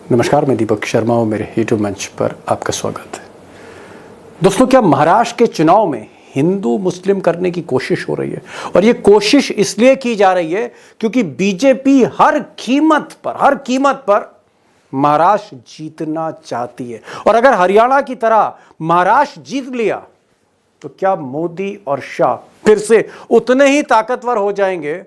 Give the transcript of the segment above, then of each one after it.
नमस्कार, मैं दीपक शर्मा और मेरे यूट्यूब मंच पर आपका स्वागत है। दोस्तों, क्या महाराष्ट्र के चुनाव में हिंदू मुस्लिम करने की कोशिश हो रही है? और ये कोशिश इसलिए की जा रही है क्योंकि बीजेपी हर कीमत पर महाराष्ट्र जीतना चाहती है। और अगर हरियाणा की तरह महाराष्ट्र जीत लिया तो क्या मोदी और शाह फिर से उतने ही ताकतवर हो जाएंगे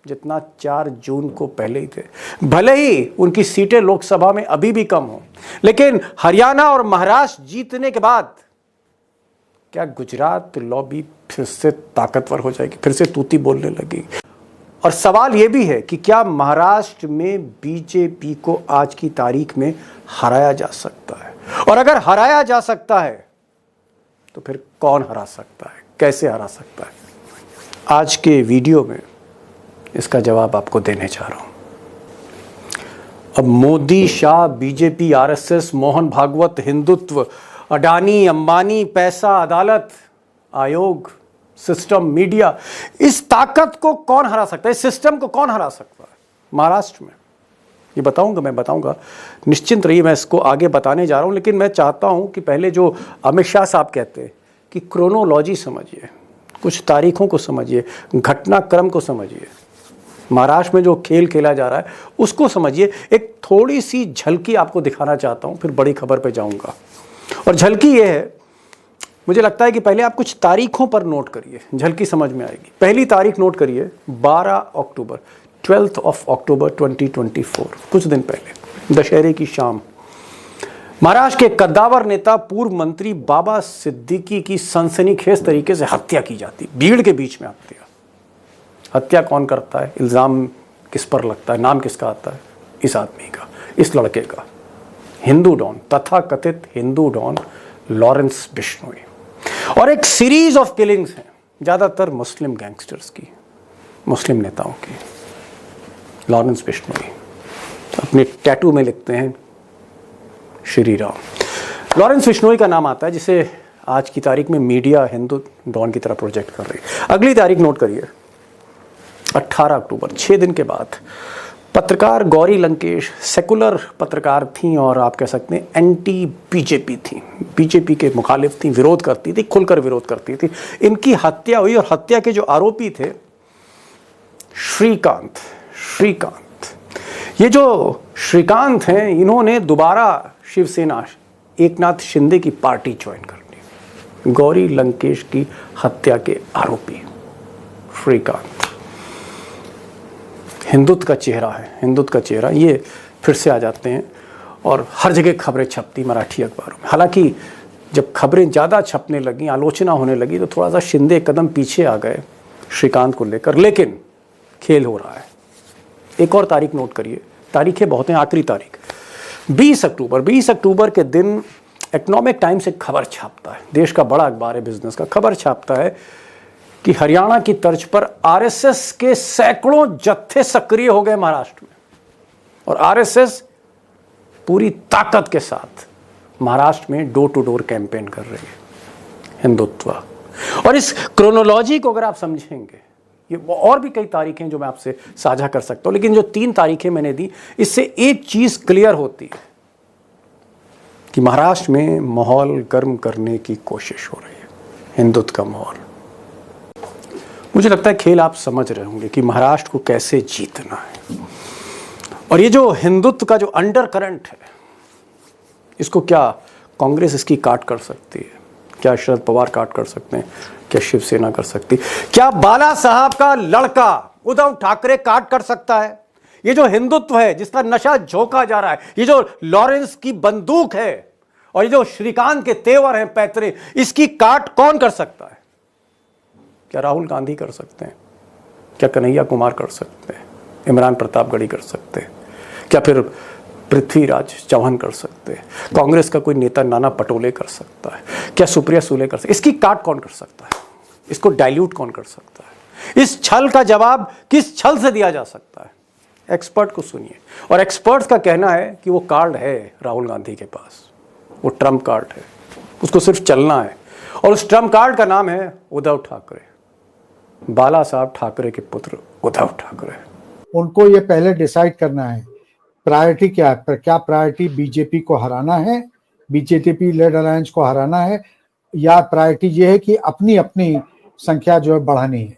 जितना 4 जून को पहले ही थे? भले ही उनकी सीटें लोकसभा में अभी भी कम हो, लेकिन हरियाणा और महाराष्ट्र जीतने के बाद क्या गुजरात लॉबी फिर से ताकतवर हो जाएगी, फिर से तूती बोलने लगेगी? और सवाल यह भी है कि क्या महाराष्ट्र में बीजेपी को आज की तारीख में हराया जा सकता है? और अगर हराया जा सकता है तो फिर कौन हरा सकता है, कैसे हरा सकता है? आज के वीडियो में इसका जवाब आपको देने जा रहा हूं। अब मोदी, शाह, बीजेपी, आरएसएस, मोहन भागवत, हिंदुत्व, अडानी, अंबानी, पैसा, अदालत, आयोग, सिस्टम, मीडिया, इस ताकत को कौन हरा सकता है? इस सिस्टम को कौन हरा सकता है महाराष्ट्र में? ये मैं बताऊंगा। निश्चिंत रहिए, मैं इसको आगे बताने जा रहा हूं, लेकिन मैं चाहता हूं कि पहले जो अमित शाह साहब कहते हैं कि क्रोनोलॉजी समझिए, कुछ तारीखों को समझिए, घटनाक्रम को समझिए, महाराष्ट्र में जो खेल खेला जा रहा है उसको समझिए। एक थोड़ी सी झलकी आपको दिखाना चाहता हूं, फिर बड़ी खबर पे जाऊंगा। और झलकी ये है, मुझे लगता है कि पहले आप कुछ तारीखों पर नोट करिए, झलकी समझ में आएगी। पहली तारीख नोट करिए, 12 अक्टूबर, 12th of October 2024, कुछ दिन पहले, दशहरे की शाम, महाराष्ट्र के कद्दावर नेता पूर्व मंत्री बाबा सिद्दीकी की सनसनीखेज तरीके से हत्या की जाती, भीड़ के बीच में हत्या कौन करता है? इल्जाम किस पर लगता है? नाम किसका आता है? इस आदमी का, इस लड़के का, हिंदू डॉन, तथाकथित हिंदू डॉन लॉरेंस बिश्नोई। और एक सीरीज ऑफ किलिंग्स हैं, ज्यादातर मुस्लिम गैंगस्टर्स की, मुस्लिम नेताओं की। लॉरेंस बिश्नोई अपने टैटू में लिखते हैं श्री राम। लॉरेंस बिश्नोई का नाम आता है, जिसे आज की तारीख में मीडिया हिंदू डॉन की तरह प्रोजेक्ट कर रही है। अगली तारीख नोट करिए, 18 अक्टूबर, 6 दिन के बाद, पत्रकार गौरी लंकेश सेकुलर पत्रकार थीं और आप कह सकते हैं एंटी बीजेपी थीं, बीजेपी के मुखालिफ थीं, विरोध करती थी, खुलकर विरोध करती थी। इनकी हत्या हुई और हत्या के जो आरोपी थे श्रीकांत। ये जो श्रीकांत हैं, इन्होंने दोबारा शिवसेना एकनाथ शिंदे की पार्टी ज्वाइन कर ली। गौरी लंकेश की हत्या के आरोपी श्रीकांत हिंदुत्व का चेहरा है, हिंदुत्व का चेहरा। ये फिर से आ जाते हैं और हर जगह खबरें छपती मराठी अखबारों में। हालांकि जब खबरें ज़्यादा छपने लगी, आलोचना होने लगी, तो थोड़ा सा शिंदे कदम पीछे आ गए श्रीकांत को लेकर, लेकिन खेल हो रहा है। एक और तारीख नोट करिए, तारीखें बहुत हैं, आखिरी तारीख 20 अक्टूबर। 20 अक्टूबर के दिन इकोनॉमिक टाइम्स एक खबर छापता है, देश का बड़ा अखबार है बिजनेस का, खबर छापता है कि हरियाणा की तर्ज पर आरएसएस के सैकड़ों जत्थे सक्रिय हो गए महाराष्ट्र में, और आरएसएस पूरी ताकत के साथ महाराष्ट्र में डोर टू डोर कैंपेन कर रही है, हिंदुत्व। और इस क्रोनोलॉजी को अगर आप समझेंगे, ये और भी कई तारीखें जो मैं आपसे साझा कर सकता हूं, लेकिन जो 3 तारीखें मैंने दी, इससे एक चीज क्लियर होती है कि महाराष्ट्र में माहौल गर्म करने की कोशिश हो रही है, हिंदुत्व का माहौल। मुझे लगता है खेल आप समझ रहे होंगे कि महाराष्ट्र को कैसे जीतना है। और ये जो हिंदुत्व का जो अंडर करंट है, इसको क्या कांग्रेस इसकी काट कर सकती है? क्या शरद पवार काट कर सकते हैं? क्या शिवसेना कर सकती? क्या बाला साहब का लड़का उद्धव ठाकरे काट कर सकता है? ये जो हिंदुत्व है, जिसका नशा झोंका जा रहा है, ये जो लॉरेंस की बंदूक है और ये जो श्रीकांत के तेवर हैं पैतरे, इसकी काट कौन कर सकता है? क्या राहुल गांधी कर सकते हैं? क्या कन्हैया कुमार कर सकते हैं? इमरान प्रतापगढ़ी कर सकते हैं? क्या फिर पृथ्वीराज चौहान कर सकते हैं? कांग्रेस का कोई नेता नाना पटोले कर सकता है? क्या सुप्रिया सुले कर सकते? इसकी काट कौन कर सकता है? इसको डाइल्यूट कौन कर सकता है? इस छल का जवाब किस छल से दिया जा सकता है? एक्सपर्ट को सुनिए। और एक्सपर्ट्स का कहना है कि वो कार्ड है राहुल गांधी के पास, वो ट्रम्प कार्ड है, उसको सिर्फ चलना है। और उस ट्रम्प कार्ड का नाम है उद्धव ठाकरे, बाला साहब ठाकरे के पुत्र उद्धव ठाकरे। उनको ये पहले डिसाइड करना है प्रायोरिटी क्या है? क्या प्रायोरिटी बीजेपी को हराना है, बीजेपी लेड अलायंस को हराना है, या प्रायोरिटी ये है कि अपनी अपनी संख्या जो है बढ़ानी है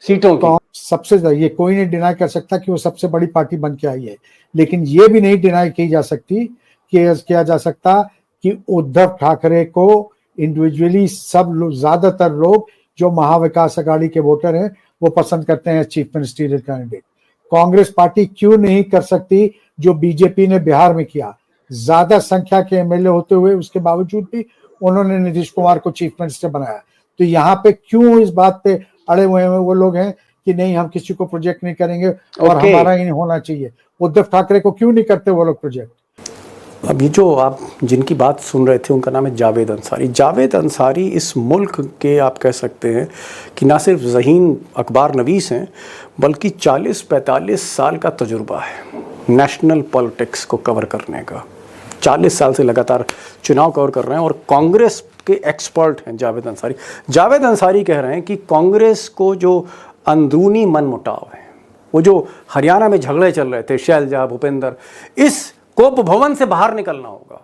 सीटों की? तो सबसे ज्यादा ये कोई नहीं डिनाई कर सकता कि वो सबसे बड़ी पार्टी बन के आई है, लेकिन ये भी नहीं डिनाई की जा सकती कि किया जा सकता कि उद्धव ठाकरे को इंडिविजुअली सब लोग, ज्यादातर लोग जो महाविकास अघाड़ी के वोटर हैं वो पसंद करते हैं chief ministerial candidate. Congress party क्यों नहीं कर सकती जो बीजेपी ने बिहार में किया? ज्यादा संख्या के एमएलए होते हुए उसके बावजूद भी उन्होंने नीतीश कुमार को चीफ मिनिस्टर बनाया। तो यहाँ पे क्यों इस बात पे अड़े हुए हैं वो लोग हैं कि नहीं हम किसी को प्रोजेक्ट नहीं करेंगे और हमारा ही होना चाहिए? उद्धव ठाकरे को क्यों नहीं करते वो लोग प्रोजेक्ट? अभी जो आप जिनकी बात सुन रहे थे उनका नाम है जावेद अंसारी। जावेद अंसारी इस मुल्क के आप कह सकते हैं कि ना सिर्फ ज़हीन अखबार नवीस हैं बल्कि 40-45 साल का तजुर्बा है नेशनल पॉलिटिक्स को कवर करने का। 40 साल से लगातार चुनाव कवर कर रहे हैं और कांग्रेस के एक्सपर्ट हैं जावेद अंसारी। जावेद अंसारी कह रहे हैं कि कांग्रेस को जो अंदरूनी मनमुटाव है, वो जो हरियाणा में झगड़े चल रहे थे, शैलजा भूपेंद्र, इस कोप भवन से बाहर निकलना होगा,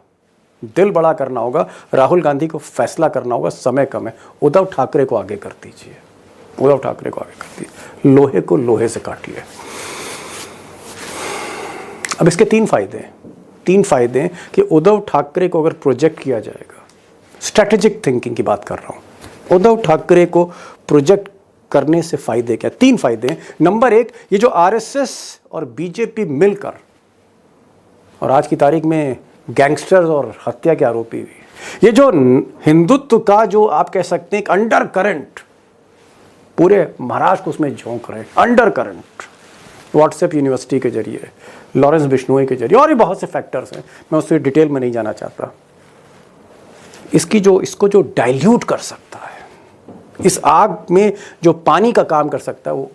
दिल बड़ा करना होगा, राहुल गांधी को फैसला करना होगा, समय कम है, उद्धव ठाकरे को आगे कर दीजिए, उद्धव ठाकरे को आगे कर दीजिए, लोहे को लोहे से काटिए। अब इसके तीन फायदे हैं कि उद्धव ठाकरे को अगर प्रोजेक्ट किया जाएगा, स्ट्रेटेजिक थिंकिंग की बात कर रहा हूं, उद्धव ठाकरे को प्रोजेक्ट करने से फायदे क्या? 3 फायदे हैं। नंबर 1, ये जो आरएसएस और बीजेपी मिलकर और आज की तारीख में गैंगस्टर्स और हत्या के आरोपी भी, ये जो हिंदुत्व का जो आप कह सकते हैं एक अंडर करंट पूरे महाराष्ट्र को उसमें झोंक रहे हैं, अंडर करंट, व्हाट्सएप यूनिवर्सिटी के जरिए, लॉरेंस बिश्नोई के जरिए, और भी बहुत से फैक्टर्स हैं, मैं उससे डिटेल में नहीं जाना चाहता। इसको जो डाइल्यूट कर सकता है, इस आग में जो पानी का काम कर सकता है, वो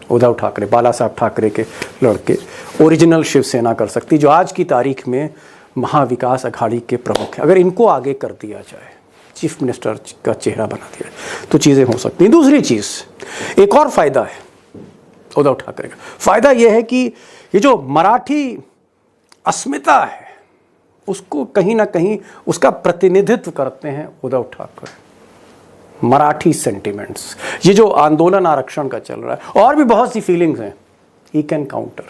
उद्धव ठाकरे बाला साहब ठाकरे के लड़के, ओरिजिनल शिवसेना कर सकती, जो आज की तारीख में महाविकास अघाड़ी के प्रमुख हैं। अगर इनको आगे कर दिया जाए, चीफ मिनिस्टर का चेहरा बना दिया जाए, तो चीज़ें हो सकती हैं। दूसरी चीज़, एक और फायदा है उद्धव ठाकरे का, फायदा यह है कि ये जो मराठी अस्मिता है उसको कहीं ना कहीं उसका प्रतिनिधित्व करते हैं उद्धव ठाकरे। मराठी सेंटिमेंट्स, ये जो आंदोलन आरक्षण का चल रहा है, और भी बहुत सी फीलिंग्स हैं, ही कैन काउंटर।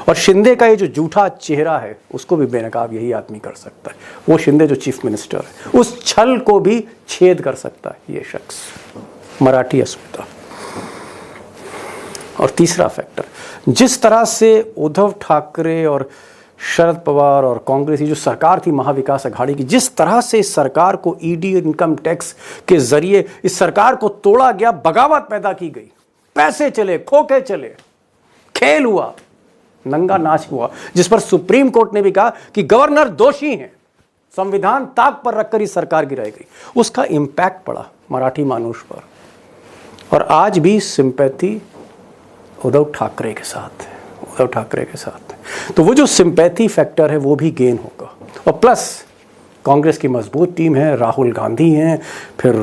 और शिंदे का ये जो झूठा चेहरा है उसको भी बेनकाब यही आदमी कर सकता है। वो शिंदे जो चीफ मिनिस्टर है, उस छल को भी छेद कर सकता है ये शख्स, मराठी अस्मिता। और तीसरा फैक्टर, जिस तरह से उद्धव ठाकरे और शरद पवार और कांग्रेस की जो सरकार थी महाविकास अघाड़ी की, जिस तरह से इस सरकार को ईडी इनकम टैक्स के जरिए इस सरकार को तोड़ा गया, बगावत पैदा की गई, पैसे चले, खोखे चले, खेल हुआ, नंगा नाच हुआ, जिस पर सुप्रीम कोर्ट ने भी कहा कि गवर्नर दोषी हैं, संविधान ताक पर रखकर इस सरकार गिराई गई, उसका इंपैक्ट पड़ा मराठी मानुष पर। और आज भी सिंपैथी उद्धव ठाकरे के साथ है, उद्धव ठाकरे के साथ है। तो वो जो सिंपैथी फैक्टर है वो भी गेन होगा। और प्लस कांग्रेस की मजबूत टीम है, राहुल गांधी हैं, फिर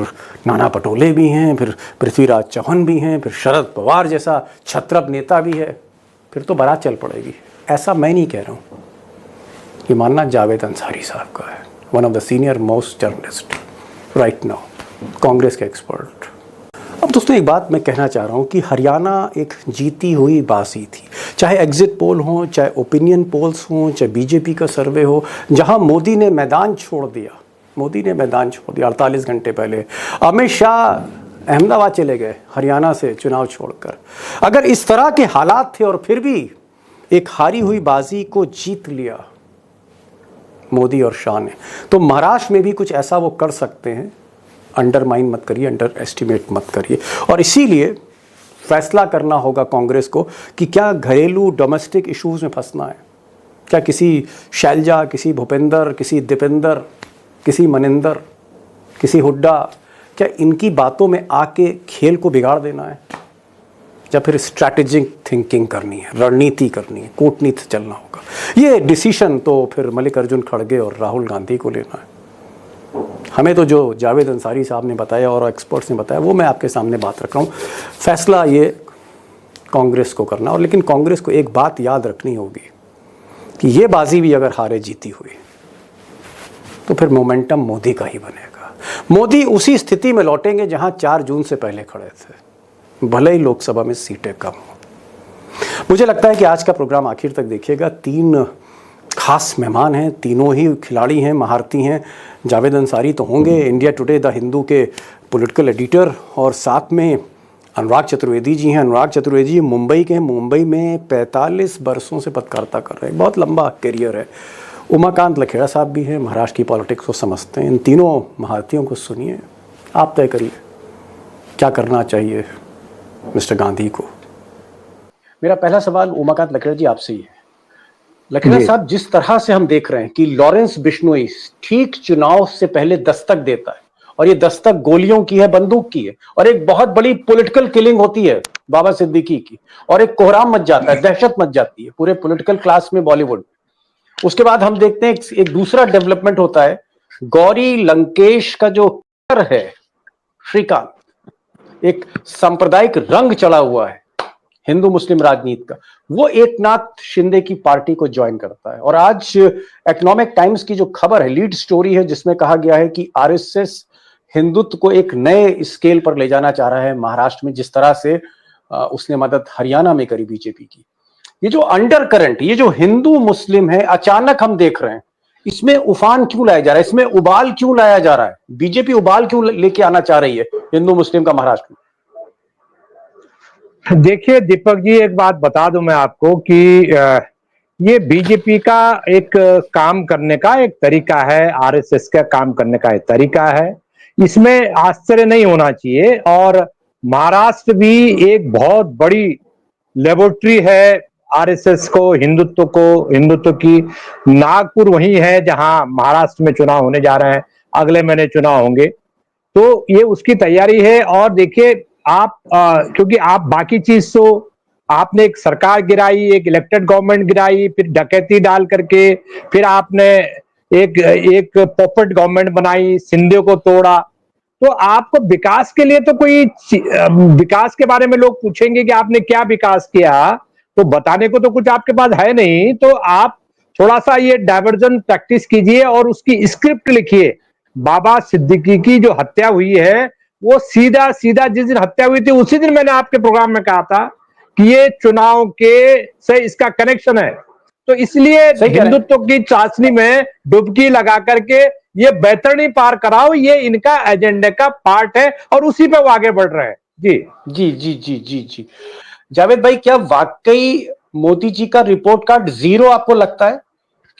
नाना पटोले भी हैं, फिर पृथ्वीराज चौहान भी हैं, फिर शरद पवार जैसा छत्रप नेता भी है, फिर तो बारात चल पड़ेगी। ऐसा मैं नहीं कह रहा हूँ, ये मानना जावेद अंसारी साहब का है, one of the senior most journalist right now, Congress के एक्सपर्ट। अब दोस्तों एक बात मैं कहना चाह रहा हूँ कि हरियाणा एक जीती हुई बाजी थी, चाहे एग्जिट पोल हो, चाहे ओपिनियन पोल्स हो, चाहे बीजेपी का सर्वे हो, जहाँ मोदी ने मैदान छोड़ दिया 48 घंटे पहले। अमित शाह अहमदाबाद चले गए हरियाणा से चुनाव छोड़कर। अगर इस तरह के हालात थे और फिर भी एक हारी हुई बाजी को जीत लिया मोदी और शाह ने, तो महाराष्ट्र में भी कुछ ऐसा वो कर सकते हैं। अंडरमाइन मत करिए, अंडर एस्टिमेट मत करिए। और इसीलिए फैसला करना होगा कांग्रेस को कि क्या घरेलू डोमेस्टिक इश्यूज में फंसना है, क्या किसी शैलजा, किसी भूपेंद्र, किसी दीपेंद्र, किसी मनिंदर, किसी हुड्डा, क्या इनकी बातों में आके खेल को बिगाड़ देना है, या फिर स्ट्रैटेजिक थिंकिंग करनी है, रणनीति करनी है, कूटनीति चलना होगा। ये डिसीजन तो फिर मल्लिकार्जुन खड़गे और राहुल गांधी को लेना है। हमें तो जो जावेद अंसारी साहब ने बताया और एक्सपर्ट्स ने बताया वो मैं आपके सामने बात रख रहा हूँ। फैसला ये कांग्रेस को करना। और लेकिन कांग्रेस को एक बात याद रखनी होगी कि ये बाजी भी अगर हारे जीती हुई तो फिर मोमेंटम मोदी का ही बनेगा। मोदी उसी स्थिति में लौटेंगे जहां 4 जून से पहले खड़े थे, भले ही लोकसभा में सीटें कम हो। मुझे लगता है कि आज का प्रोग्राम आखिर तक देखिएगा। 3 खास मेहमान हैं, तीनों ही खिलाड़ी हैं, महारथी हैं। जावेद अंसारी तो होंगे, इंडिया टुडे द हिंदू के पॉलिटिकल एडिटर, और साथ में अनुराग चतुर्वेदी जी हैं। अनुराग चतुर्वेदी जी मुंबई के हैं, मुंबई में 45 बरसों से पत्रकारिता कर रहे हैं, बहुत लंबा करियर है। उमाकांत लखेड़ा साहब भी हैं, महाराष्ट्र की पॉलिटिक्स को समझते हैं। इन तीनों महारथियों को सुनिए, आप तय करिए क्या करना चाहिए मिस्टर गांधी को। मेरा पहला सवाल उमाकांत लखेड़ा जी आपसे ही है। लखेड़ा साहब, जिस तरह से हम देख रहे हैं कि लॉरेंस बिश्नोई ठीक चुनाव से पहले दस्तक देता है, और ये दस्तक गोलियों की है, बंदूक की है, और एक बहुत बड़ी पॉलिटिकल किलिंग होती है बाबा सिद्दीकी की, और एक कोहराम मच जाता है, दहशत मच जाती है पूरे पॉलिटिकल क्लास में बॉलीवुड। उसके बाद हम देखते हैं एक दूसरा डेवलपमेंट होता है, गौरी लंकेश का जो है श्रीकांत, एक सांप्रदायिक रंग चढ़ा हुआ है हिंदू मुस्लिम राजनीति का, वो एकनाथ शिंदे की पार्टी को ज्वाइन करता है। और आज इकोनॉमिक टाइम्स की जो खबर है, लीड स्टोरी है, जिसमें कहा गया है कि आरएसएस हिंदुत्व को एक नए स्केल पर ले जाना चाह रहा है महाराष्ट्र में, जिस तरह से उसने मदद हरियाणा में करी बीजेपी की। ये जो अंडर करंट, ये जो हिंदू मुस्लिम है, अचानक हम देख रहे हैं, इसमें उफान क्यों लाया जा रहा है, इसमें उबाल क्यों लाया जा रहा है, बीजेपी उबाल क्यों लेके आना चाह रही है हिंदू मुस्लिम का महाराष्ट्र में? देखिए दीपक जी, एक बात बता दूं मैं आपको कि ये बीजेपी का एक काम करने का एक तरीका है, आरएसएस का काम करने का एक तरीका है, इसमें आश्चर्य नहीं होना चाहिए। और महाराष्ट्र भी एक बहुत बड़ी लेबोरेटरी है आरएसएस को, हिंदुत्व की। नागपुर वही है जहां महाराष्ट्र में चुनाव होने जा रहे हैं, अगले महीने चुनाव होंगे, तो ये उसकी तैयारी है। और देखिए आप क्योंकि आप बाकी चीज तो आपने एक सरकार गिराई, एक इलेक्टेड गवर्नमेंट गिराई, फिर डकैती डाल करके फिर आपने एक पॉपेट गवर्नमेंट बनाई, शिंदे को तोड़ा। तो आपको विकास के लिए तो कोई विकास के बारे में लोग पूछेंगे कि आपने क्या विकास किया, तो बताने को तो कुछ आपके पास है नहीं। तो आप थोड़ा सा ये डाइवर्जन प्रैक्टिस कीजिए और उसकी स्क्रिप्ट लिखिए। बाबा सिद्दीकी की जो हत्या हुई है, वो सीधा सीधा जिस दिन हत्या हुई थी उसी दिन मैंने आपके प्रोग्राम में कहा था कि ये चुनाव के से इसका कनेक्शन है। तो इसलिए हिंदुत्व की चाशनी में डुबकी लगा करके ये बैतरणी पार कराओ, ये इनका एजेंडे का पार्ट है और उसी पे वो आगे बढ़ रहे हैं। जी जी जी जी जी जी जावेद भाई, क्या वाकई मोदी जी का रिपोर्ट कार्ड जीरो आपको लगता है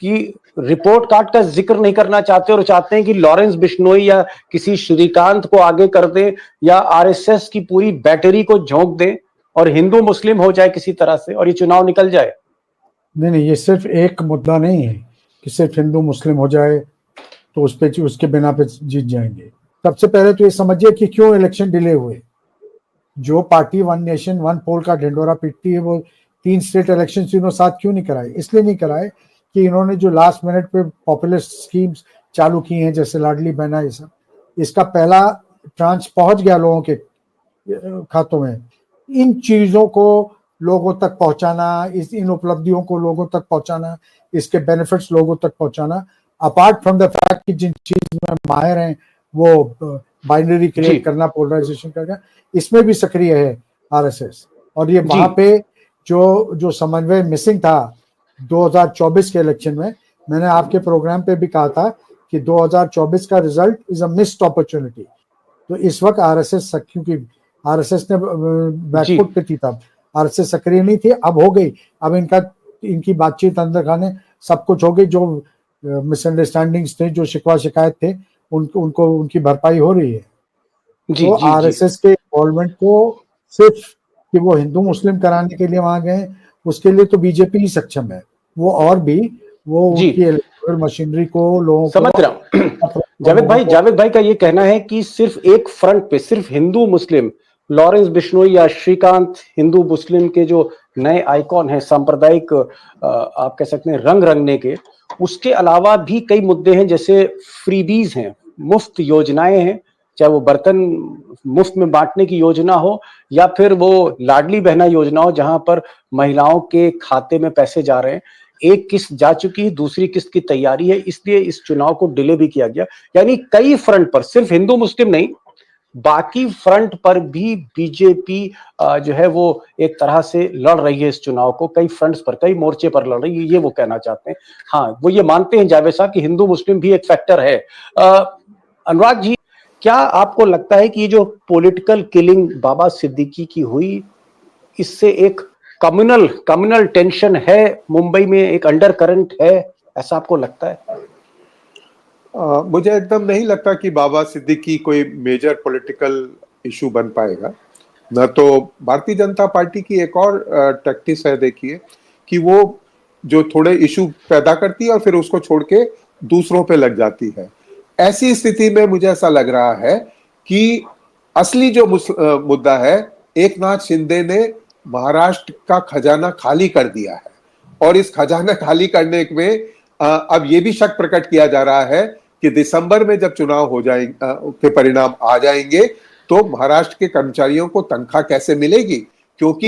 कि रिपोर्ट कार्ड का जिक्र नहीं करना चाहते और चाहते हैं कि लॉरेंस बिश्नोई या किसी श्रीकांत को आगे कर दे या आरएसएस की पूरी बैटरी को झोंक दे और हिंदू मुस्लिम हो जाए किसी तरह से और ये चुनाव निकल जाए? नहीं, ये सिर्फ एक मुद्दा नहीं है कि सिर्फ हिंदू मुस्लिम हो जाए तो उस पे उसके बिना पे जीत जाएंगे। सबसे पहले तो ये समझिए कि क्यों इलेक्शन डिले हुए। जो पार्टी वन नेशन वन पोल का ढिंडोरा पीटती है, वो 3 स्टेट इलेक्शन तीनों साथ क्यों नहीं कराए? इसलिए नहीं कराए कि इन्होंने जो लास्ट मिनट पे पॉपुलिस्ट स्कीम्स चालू की हैं, जैसे लाडली बहना, ये सब, इसका पहला ट्रांच पहुंच गया लोगों के खातों में। इन चीजों को लोगों तक पहुंचाना, इन उपलब्धियों को लोगों तक पहुंचाना, इसके बेनिफिट्स लोगों तक पहुंचाना, अपार्ट फ्रॉम द फैक्ट कि जिन चीज में माहिर हैं वो बाइनरी क्रिएट करना, पोलराइजेशन करना, इसमें भी सक्रिय है आरएसएस। और ये वहां पे जो समन्वय मिसिंग था 2024 के इलेक्शन में, मैंने आपके प्रोग्राम पे भी कहा था कि 2024 का result is a missed opportunity. तो इस वक्त आरएसएस, क्योंकि आरएसएस ने बैकफुट पे थी, तब आरएसएस सक्रिय नहीं थी, अब हो गई। अब इनकी बातचीत अंदर खाने सब कुछ हो गई। जो मिसअंडरस्टैंडिंग्स थे, जो शिकवा शिकायत थे, उनको उनकी भरपाई हो रही है। तो आरएसएस के इन्वॉल्वमेंट को सिर्फ कि वो हिंदू मुस्लिम कराने के लिए वहां गए, उसके लिए तो बीजेपी ही सक्षम है। वो और भी वो उनकी इलेक्टोरल मशीनरी को लोगों को समझ रहा हूं। जावेद भाई का ये कहना है कि सिर्फ एक फ्रंट पे, सिर्फ हिंदू मुस्लिम, लॉरेंस बिश्नोई या श्रीकांत हिंदू मुस्लिम के जो नए आइकॉन हैं, सांप्रदायिक आप कह सकते हैं रंग रंगने के, उसके अलावा भी कई मुद्दे हैं, जैसे फ्रीबीज हैं, मुफ्त योजनाएं हैं, चाहे वो बर्तन मुफ्त में बांटने की योजना हो या फिर वो लाडली बहना योजना हो जहां पर महिलाओं के खाते में पैसे जा रहे हैं। एक किस्त जा चुकी है, दूसरी किस्त की तैयारी है, इसलिए इस चुनाव को डिले भी किया गया। यानी कई फ्रंट पर, सिर्फ हिंदू मुस्लिम नहीं, बाकी फ्रंट पर भी बीजेपी जो है वो एक तरह से लड़ रही है इस चुनाव को, कई फ्रंट्स पर, कई मोर्चे पर लड़ रही है, ये वो कहना चाहते हैं। हाँ, वो ये मानते हैं जावेद साहब कि हिंदू मुस्लिम भी एक फैक्टर है। अनुराग जी, क्या आपको लगता है कि ये जो पॉलिटिकल किलिंग बाबा सिद्दीकी की हुई, इससे एक कम्युनल टेंशन है मुंबई में, एक अंडर करंट है, ऐसा आपको लगता है? मुझे एकदम नहीं लगता कि बाबा सिद्दीकी कोई मेजर पॉलिटिकल इशू बन पाएगा। न तो भारतीय जनता पार्टी की एक और टैक्टिस है, देखिए, कि वो जो थोड़े इशू पैदा करती है और फिर उसको छोड़ के दूसरों पे लग जाती है। ऐसी स्थिति में मुझे ऐसा लग रहा है कि असली जो मुद्दा है, एकनाथ शिंदे ने महाराष्ट्र का खजाना खाली कर दिया है और इस खजाना खाली करने में अब ये भी शक प्रकट किया जा रहा है कि दिसंबर में जब चुनाव हो जाएंगे के परिणाम आ जाएंगे तो महाराष्ट्र के कर्मचारियों को तनख्वाह कैसे मिलेगी, क्योंकि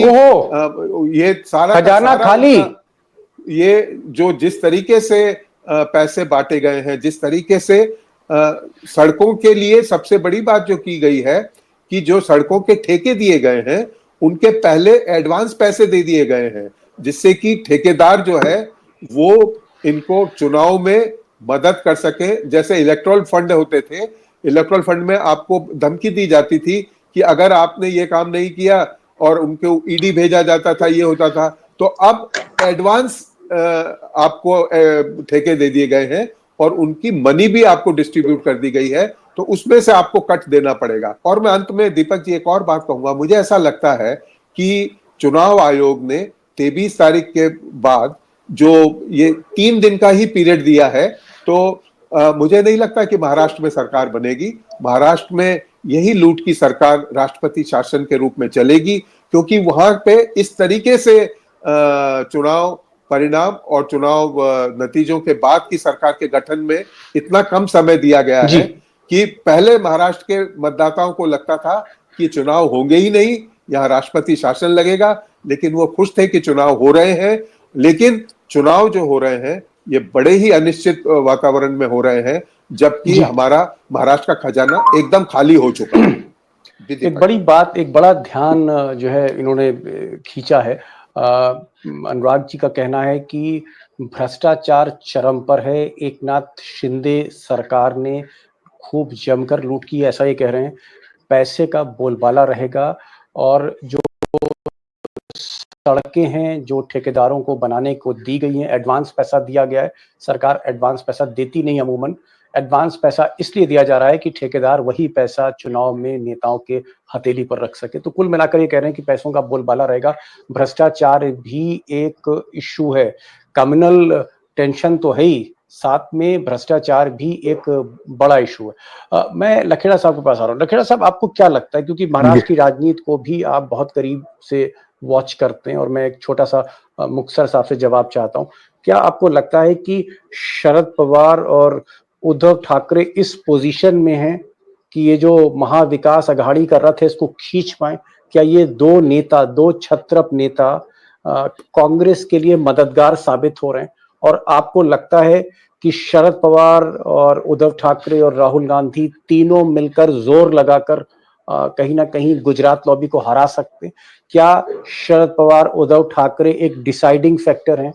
ये सारा खजाना खाली, ये जो जिस तरीके से पैसे बांटे गए हैं, जिस तरीके से सड़कों के लिए सबसे बड़ी बात जो की गई है कि जो सड़कों के ठेके दिए गए हैं उनके पहले एडवांस पैसे दे दिए गए हैं, जिससे कि ठेकेदार जो है वो इनको चुनाव में मदद कर सके। जैसे इलेक्टोरल फंड होते थे, इलेक्टोरल फंड में आपको धमकी दी जाती थी कि अगर आपने ये काम नहीं किया और उनको ईडी भेजा जाता था, ये होता था। तो अब एडवांस आपको ठेके दे दिए गए हैं और उनकी मनी भी आपको डिस्ट्रीब्यूट कर दी गई है, तो उसमें से आपको कट देना पड़ेगा। और मैं अंत में दीपक जी एक और बात कहूंगा, मुझे ऐसा लगता है कि चुनाव आयोग ने 23 तारीख के बाद जो ये 3 दिन का ही पीरियड दिया है, तो मुझे नहीं लगता कि महाराष्ट्र में सरकार बनेगी। महाराष्ट्र में यही लूट की सरकार राष्ट्रपति शासन के रूप में चलेगी, क्योंकि वहां पे इस तरीके से चुनाव परिणाम और चुनाव नतीजों के बाद की सरकार के गठन में इतना कम समय दिया गया है कि पहले महाराष्ट्र के मतदाताओं को लगता था कि चुनाव होंगे ही नहीं, यहाँ राष्ट्रपति शासन लगेगा, लेकिन वो खुश थे कि चुनाव हो रहे हैं। लेकिन चुनाव जो हो रहे हैं ये बड़े ही अनिश्चित वातावरण में हो रहे हैं, जबकि हमारा महाराष्ट्र का खजाना एकदम खाली हो चुका है। एक बड़ी बात, एक बड़ा ध्यान जो है इन्होंने खींचा है। अनुराग जी का कहना है कि भ्रष्टाचार चरम पर है, एकनाथ शिंदे सरकार ने खूब जमकर लूट की, ऐसा ये कह रहे हैं। पैसे का बोलबाला रहेगा और जो सड़कें हैं जो ठेकेदारों को बनाने को दी गई हैं, एडवांस पैसा दिया गया है। सरकार एडवांस पैसा देती नहीं, अमूमन एडवांस पैसा इसलिए दिया जा रहा है कि ठेकेदार वही पैसा चुनाव में नेताओं के हथेली पर रख सके। तो कुल मिलाकर ये कह रहे हैं कि पैसों का बोलबाला रहेगा। भ्रष्टाचार भी एक इश्यू है, कम्युनल टेंशन तो है ही, साथ में भ्रष्टाचार भी एक बड़ा इशू है। मैं लखेड़ा साहब के पास आ रहा हूँ। लखेड़ा साहब, आपको क्या लगता है, क्योंकि महाराष्ट्र की राजनीति को भी आप बहुत करीब से वॉच करते हैं और मैं एक छोटा सा मुक्तसर साहब से जवाब चाहता हूँ, क्या आपको लगता है कि शरद पवार और उद्धव ठाकरे इस पोजीशन में हैं कि ये जो महाविकास अघाड़ी का रथ है इसको खींच पाए? क्या ये दो नेता, दो छत्रप नेता कांग्रेस के लिए मददगार साबित हो रहे हैं? और आपको लगता है कि शरद पवार और उद्धव ठाकरे और राहुल गांधी तीनों मिलकर जोर लगाकर कहीं ना कहीं गुजरात लॉबी को हरा सकते हैं? क्या शरद पवार, उद्धव ठाकरे एक डिसाइडिंग फैक्टर हैं